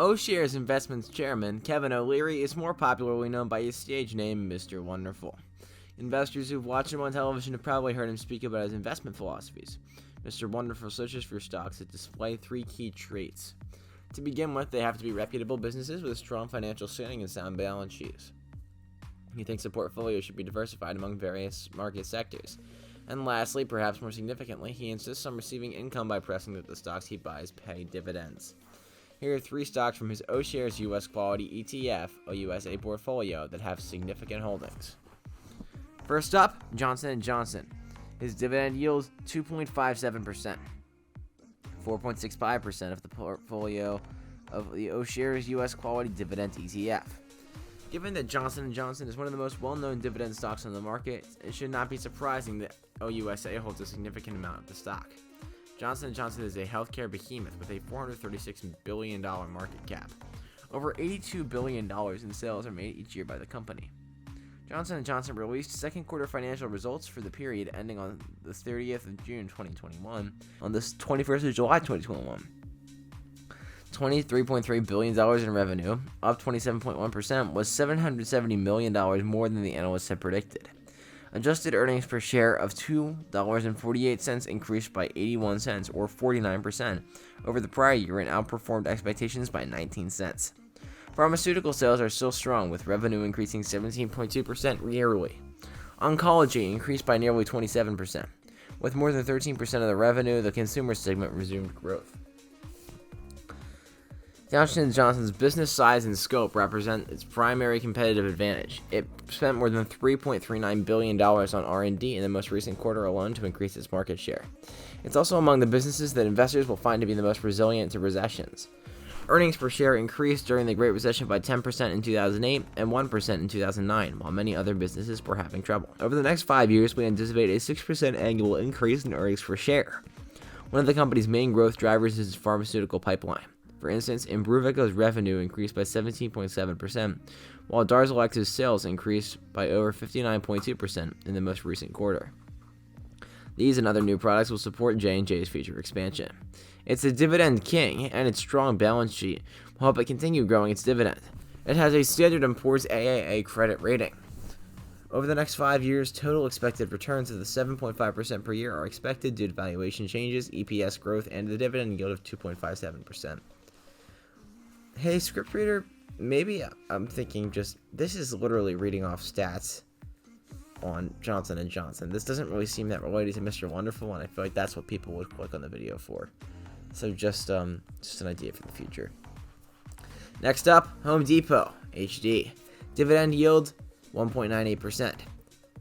O'Shares Investments chairman Kevin O'Leary is more popularly known by his stage name Mr. Wonderful. Investors who've watched him on television have probably heard him speak about his investment philosophies. Mr. Wonderful searches for stocks that display three key traits. To begin with, they have to be reputable businesses with strong financial standing and sound balance sheets. He thinks a portfolio should be diversified among various market sectors. And lastly, perhaps more significantly, he insists on receiving income by pressing that the stocks he buys pay dividends. Here are three stocks from his O'Shares U.S. Quality ETF, a USA portfolio, that have significant holdings. First up, Johnson & Johnson. His dividend yields 2.57%. 4.65% of the portfolio of the O'Shares U.S. Quality Dividend ETF. Given that Johnson & Johnson is one of the most well-known dividend stocks on the market, it should not be surprising that OUSA holds a significant amount of the stock. Johnson & Johnson is a healthcare behemoth with a $436 billion market cap. Over $82 billion in sales are made each year by the company. Johnson & Johnson released second quarter financial results for the period ending on the 30th of June 2021 on the 21st of July 2021. $23.3 billion in revenue, up 27.1%, was $770 million more than the analysts had predicted. Adjusted earnings per share of $2.48 increased by 81 cents, or 49%, over the prior year and outperformed expectations by 19 cents. Pharmaceutical sales are still strong, with revenue increasing 17.2% yearly. Oncology increased by nearly 27%. With more than 13% of the revenue, the consumer segment resumed growth. Johnson & Johnson's business size and scope represent its primary competitive advantage. It spent more than $3.39 billion on R&D in the most recent quarter alone to increase its market share. It's also among the businesses that investors will find to be the most resilient to recessions. Earnings per share increased during the Great Recession by 10% in 2008 and 1% in 2009, while many other businesses were having trouble. Over the next 5 years, we anticipate a 6% annual increase in earnings per share. One of the company's main growth drivers is its pharmaceutical pipeline. For instance, Imbruvica's revenue increased by 17.7%, while Darzalex's sales increased by over 59.2% in the most recent quarter. These and other new products will support J&J's future expansion. It's a dividend king, and its strong balance sheet will help it continue growing its dividend. It has a Standard & Poor's AAA credit rating. Over the next 5 years, total expected returns of the 7.5% per year are expected due to valuation changes, EPS growth, and the dividend yield of 2.57%. Hey, script reader, maybe I'm thinking this is literally reading off stats on Johnson & Johnson. This doesn't really seem that related to Mr. Wonderful, and I feel like that's what people would click on the video for. So just an idea for the future. Next up, Home Depot, HD. Dividend yield, 1.98%.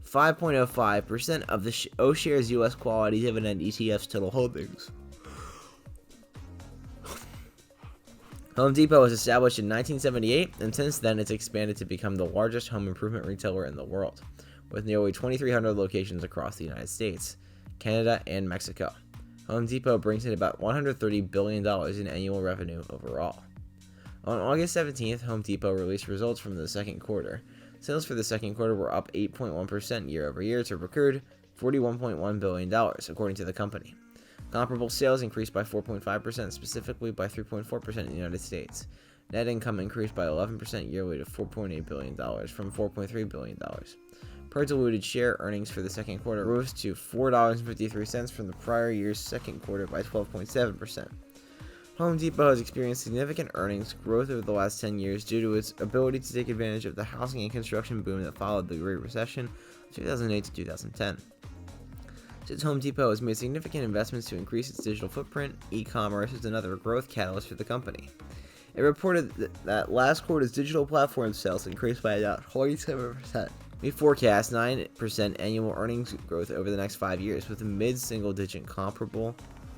5.05% of the O'Shares U.S. Quality Dividend ETF's total holdings. Home Depot was established in 1978, and since then it's expanded to become the largest home improvement retailer in the world, with nearly 2,300 locations across the United States, Canada, and Mexico. Home Depot brings in about $130 billion in annual revenue overall. On August 17th, Home Depot released results from the second quarter. Sales for the second quarter were up 8.1% year over year to a record $41.1 billion, according to the company. Comparable sales increased by 4.5%, specifically by 3.4% in the United States. Net income increased by 11% yearly to $4.8 billion from $4.3 billion. Per diluted share, earnings for the second quarter rose to $4.53 from the prior year's second quarter by 12.7%. Home Depot has experienced significant earnings growth over the last 10 years due to its ability to take advantage of the housing and construction boom that followed the Great Recession of 2008 to 2010. Since Home Depot has made significant investments to increase its digital footprint, e-commerce is another growth catalyst for the company. It reported that last quarter's digital platform sales increased by about 47%. We forecast 9% annual earnings growth over the next 5 years, with a mid-single-digit comparable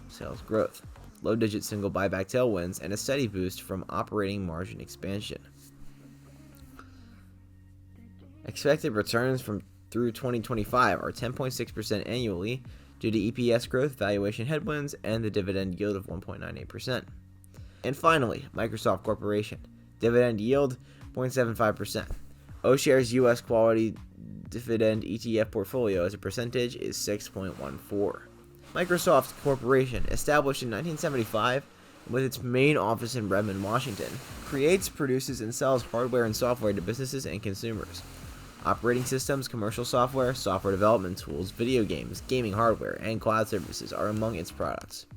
sales growth, low-digit single buyback tailwinds, and a steady boost from operating margin expansion. Expected returns through 2025 are 10.6% annually due to EPS growth, valuation headwinds, and the dividend yield of 1.98%. And finally, Microsoft Corporation. Dividend yield, 0.75%. O'Shares U.S. Quality Dividend ETF portfolio as a percentage is 6.14%. Microsoft Corporation, established in 1975, with its main office in Redmond, Washington, creates, produces, and sells hardware and software to businesses and consumers. Operating systems, commercial software, software development tools, video games, gaming hardware, and cloud services are among its products.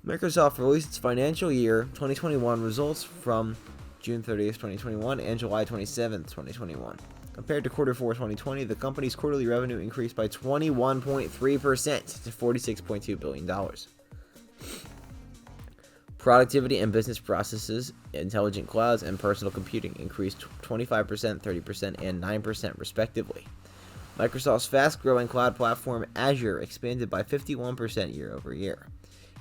Microsoft released its financial year 2021 results from June 30th, 2021 and July 27th, 2021. Compared to quarter 4 2020, the company's quarterly revenue increased by 21.3% to $46.2 billion. Productivity and business processes, intelligent clouds, and personal computing increased 25%, 30%, and 9% respectively. Microsoft's fast-growing cloud platform Azure expanded by 51% year over year.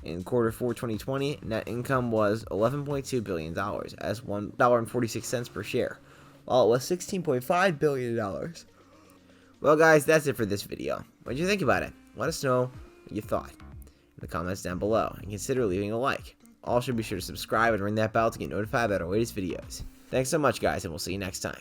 In quarter 4 2020, net income was $11.2 billion as $1.46 per share, while it was $16.5 billion. Well guys, that's it for this video. What did you think about it? Let us know what you thought in the comments down below, and consider leaving a like. Also, be sure to subscribe and ring that bell to get notified about our latest videos. Thanks so much guys, and we'll see you next time.